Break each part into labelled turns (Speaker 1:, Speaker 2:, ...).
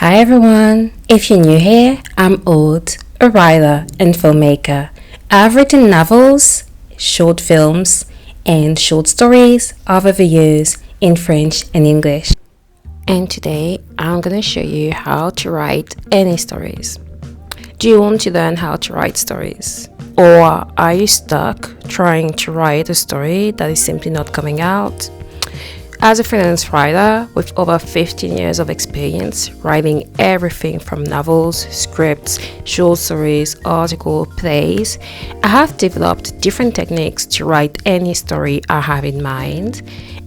Speaker 1: Hi everyone, if you're new here, I'm Aude, a writer and filmmaker. I've written novels, short films, and short stories over the years in French and English. And today, I'm gonna show you how to write any stories. Do you want to learn how to write stories? Or are you stuck trying to write a story that is simply not coming out? As a freelance writer with over 15 years of experience writing everything from novels, scripts, short stories, articles, plays, I have developed different techniques to write any story I have in mind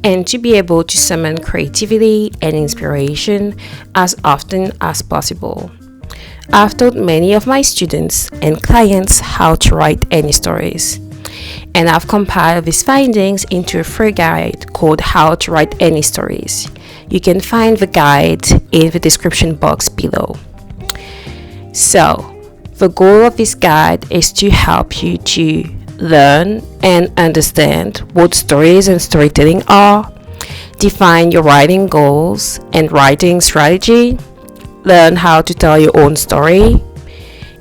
Speaker 1: and to be able to summon creativity and inspiration as often as possible. I've taught many of my students and clients how to write any stories. And I've compiled these findings into a free guide called How to Write Any Stories. You can find the guide in the description box below. So, the goal of this guide is to help you to learn and understand what stories and storytelling are, define your writing goals and writing strategy, learn how to tell your own story,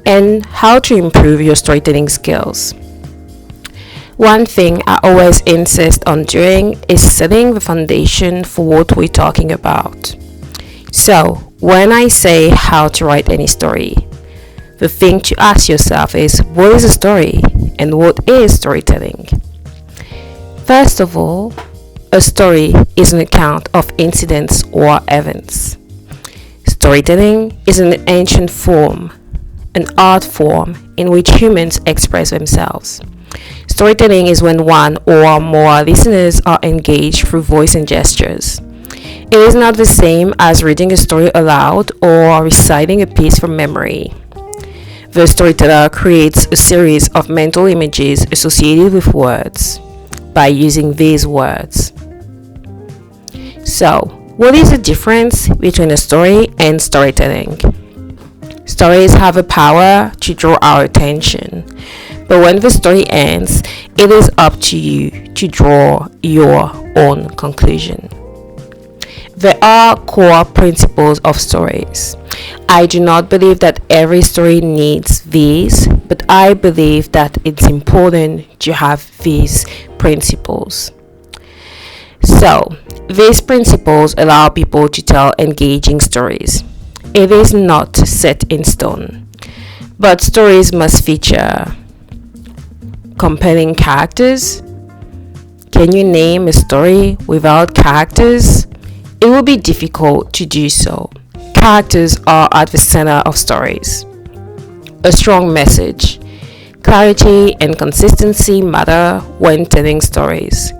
Speaker 1: and how to improve your storytelling skills. One thing I always insist on doing is setting the foundation for what we're talking about. So, when I say how to write any story, the thing to ask yourself is, what is a story and what is storytelling? First of all, a story is an account of incidents or events. Storytelling is an ancient form, an art form in which humans express themselves. Storytelling is when one or more listeners are engaged through voice and gestures. It is not the same as reading a story aloud or reciting a piece from memory. The storyteller creates a series of mental images associated with words by using these words. So, what is the difference between a story and storytelling? Stories have the power to draw our attention. But when the story ends, it is up to you to draw your own conclusion. There are core principles of stories. I do not believe that every story needs these, but I believe that it's important to have these principles. So, these principles allow people to tell engaging stories. It is not set in stone, but stories must feature compelling characters. Can you name a story without characters? It will be difficult to do so. Characters are at the center of stories. A strong message. Clarity and consistency matter when telling stories.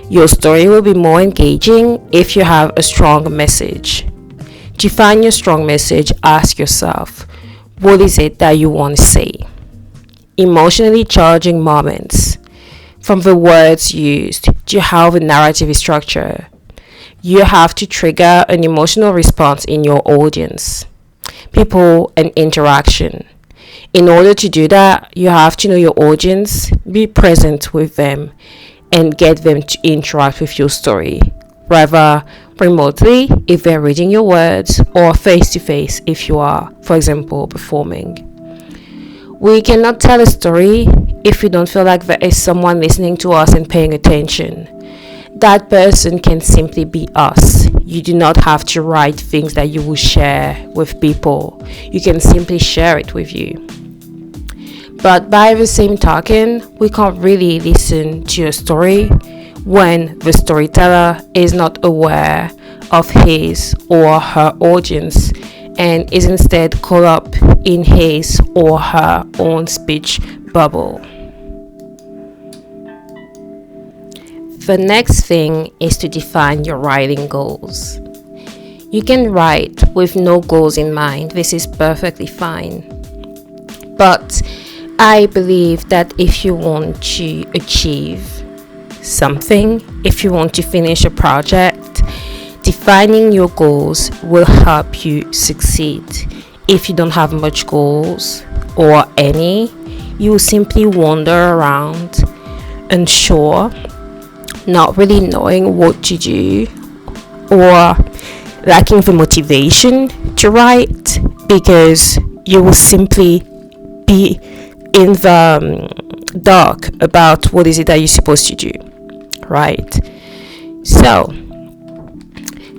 Speaker 1: Your story will be more engaging if you have a strong message. To find your strong message, ask yourself, what is it that you want to say? Emotionally charging moments. From the words used to how the narrative is structured, you have to trigger an emotional response in your audience, people, and interaction. In order to do that, you have to know your audience, be present with them, and get them to interact with your story, whether remotely if they're reading your words or face to face if you are, for example, performing. We cannot tell a story if we don't feel like there is someone listening to us and paying attention. That person can simply be us. You do not have to write things that you will share with people. You can simply share it with you. But by the same token, we can't really listen to a story when the storyteller is not aware of his or her audience and is instead caught up in his or her own speech bubble. The next thing is to define your writing goals. You can write with no goals in mind. This is perfectly fine. But I believe that if you want to achieve something, if you want to finish a project, defining your goals will help you succeed. If you don't have much goals or any, you will simply wander around unsure, not really knowing what to do, or lacking the motivation to write, because you will simply be in the dark about what is it that you're supposed to do, right? So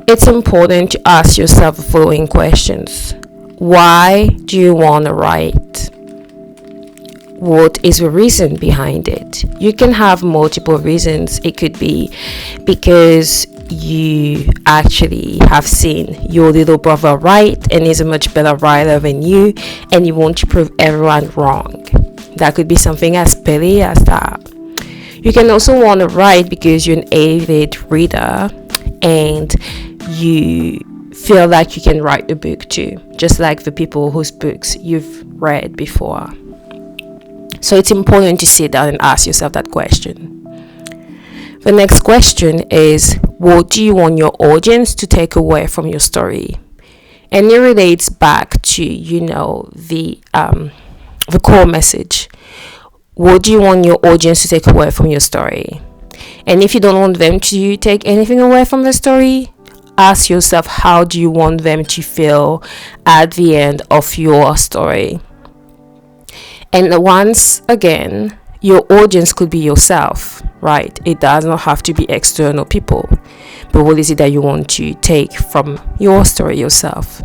Speaker 1: it's important to ask yourself the following questions. Why do you want to write? What is the reason behind it? You can have multiple reasons. It could be because you actually have seen your little brother write and is a much better writer than you, and you want to prove everyone wrong. That could be something as petty as that. You can also want to write because you're an avid reader and you feel like you can write a book too, just like the people whose books you've read before. So it's important to sit down and ask yourself that question. The next question is, what do you want your audience to take away from your story? And it relates back to, the core message. What do you want your audience to take away from your story? And if you don't want them to take anything away from the story, ask yourself, how do you want them to feel at the end of your story? And once again, your audience could be yourself, right? It does not have to be external people. But what is it that you want to take from your story yourself?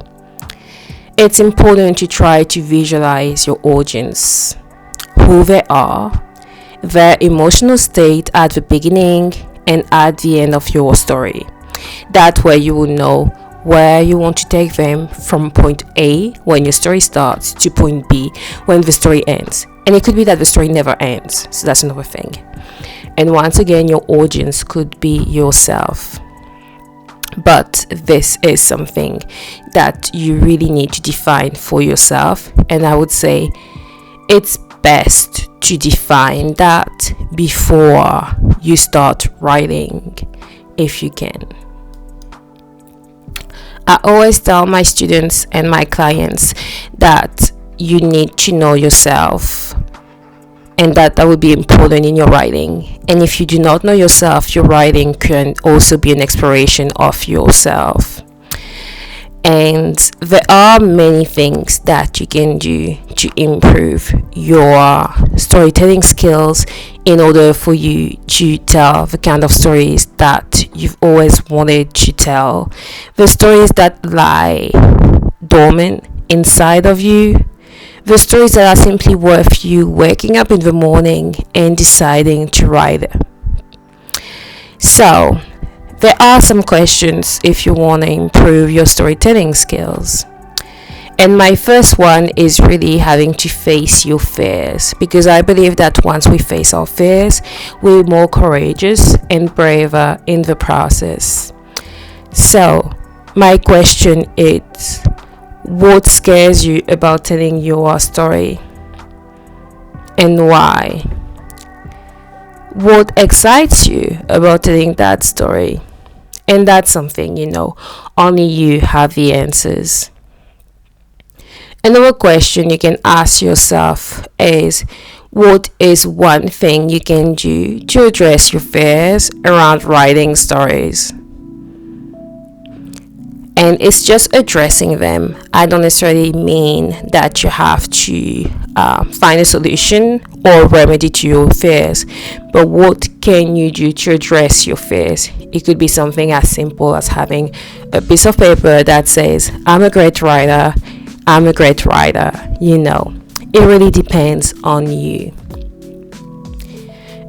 Speaker 1: It's important to try to visualize your audience, who they are, their emotional state at the beginning and at the end of your story. That way you will know where you want to take them from point A when your story starts to point B when the story ends. And it could be that the story never ends, so that's another thing. And once again, your audience could be yourself. But this is something that you really need to define for yourself, and I would say it's best to define that before you start writing, if you can. I always tell my students and my clients that you need to know yourself, and that would be important in your writing. And if you do not know yourself, your writing can also be an exploration of yourself. And there are many things that you can do to improve your storytelling skills in order for you to tell the kind of stories that you've always wanted to tell. The stories that lie dormant inside of you. The stories that are simply worth you waking up in the morning and deciding to write them. So, there are some questions if you want to improve your storytelling skills. And my first one is really having to face your fears, because I believe that once we face our fears, we're more courageous and braver in the process. So, my question is, what scares you about telling your story and why? What excites you about telling that story? And that's something, only you have the answers. Another question you can ask yourself is, what is one thing you can do to address your fears around writing stories? And it's just addressing them. I don't necessarily mean that you have to find a solution or remedy to your fears, but what can you do to address your fears? It could be something as simple as having a piece of paper that says, I'm a great writer, I'm a great writer. It really depends on you.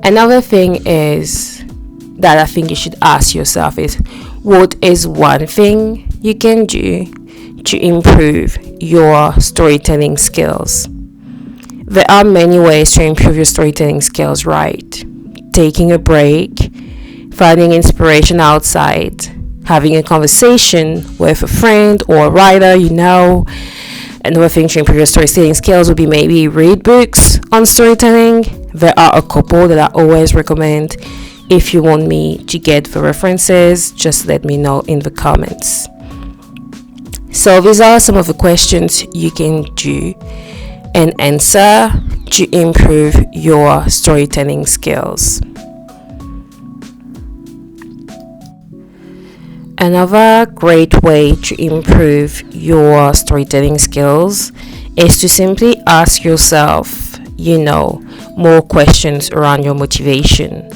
Speaker 1: Another thing is that I think you should ask yourself is, what is one thing you can do to improve your storytelling skills? There are many ways to improve your storytelling skills, right? Taking a break, finding inspiration outside, having a conversation with a friend or a writer Another thing to improve your storytelling skills would be maybe read books on storytelling. There are a couple that I always recommend. If you want me to get the references, just let me know in the comments. So these are some of the questions you can do and answer to improve your storytelling skills. Another great way to improve your storytelling skills is to simply ask yourself, more questions around your motivation.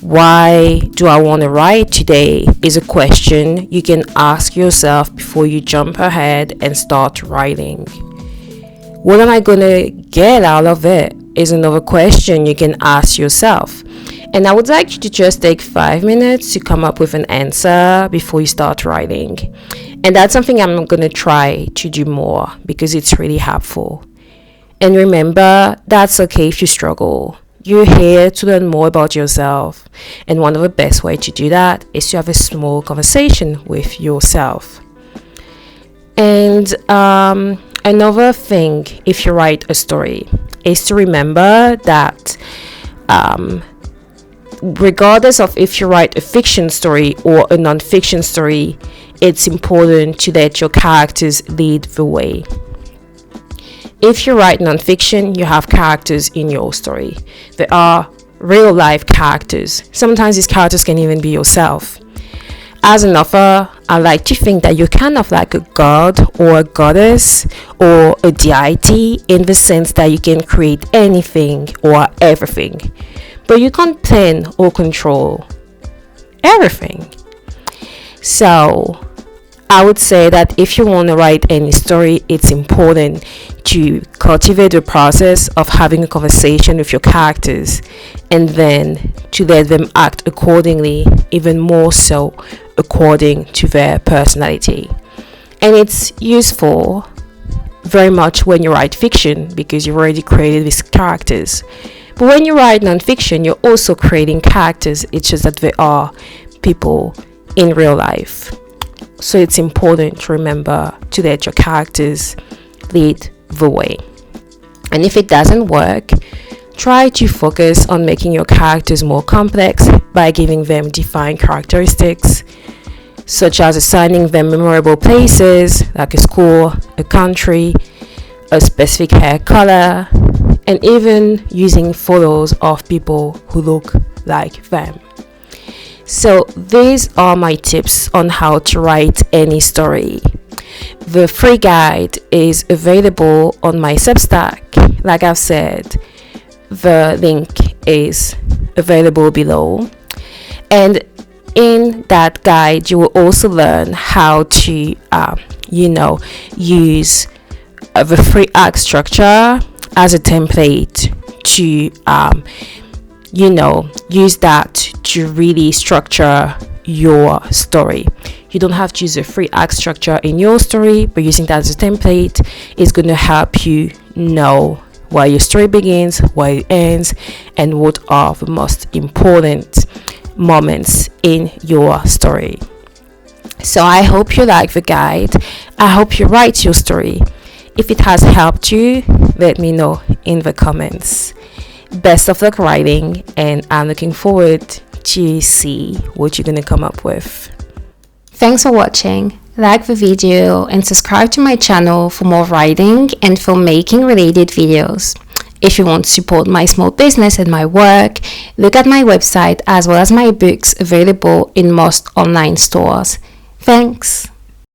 Speaker 1: Why do I want to write today is a question you can ask yourself before you jump ahead and start writing. What am I going to get out of it is another question you can ask yourself. And I would like you to just take 5 minutes to come up with an answer before you start writing. And that's something I'm going to try to do more because it's really helpful. And remember, that's okay if you struggle. You're here to learn more about yourself. And one of the best ways to do that is to have a small conversation with yourself. And another thing, if you write a story, is to remember that regardless of if you write a fiction story or a non-fiction story, it's important to let your characters lead the way. If you write non-fiction, you have characters in your story. They are real life characters. Sometimes these characters can even be yourself. As an author, I like to think that you're kind of like a god or a goddess or a deity, in the sense that you can create anything or everything. But you can't plan or control everything. So I would say that if you want to write any story, it's important to cultivate the process of having a conversation with your characters and then to let them act accordingly, even more so according to their personality. And it's useful very much when you write fiction because you've already created these characters. But when you write non-fiction, you're also creating characters. It's just that they are people in real life. So it's important to remember to let your characters lead the way. And if it doesn't work, try to focus on making your characters more complex by giving them defined characteristics, such as assigning them memorable places like a school, a country, a specific hair color, and even using photos of people who look like them. So these are my tips on how to write any story. The free guide is available on my Substack. Like I've said, the link is available below. And in that guide, you will also learn how to, use the free act structure as a template to use that to really structure your story. You don't have to use a free act structure in your story, but using that as a template is going to help you know where your story begins, where it ends, and what are the most important moments in your story. So I hope you like the guide. I hope you write your story. If it has helped you, let me know in the comments. Best of luck writing, and I'm looking forward to see what you're going to come up with. Thanks for watching. Like the video and subscribe to my channel for more writing and filmmaking related videos. If you want to support my small business and my work, look at my website as well as my books available in most online stores. Thanks.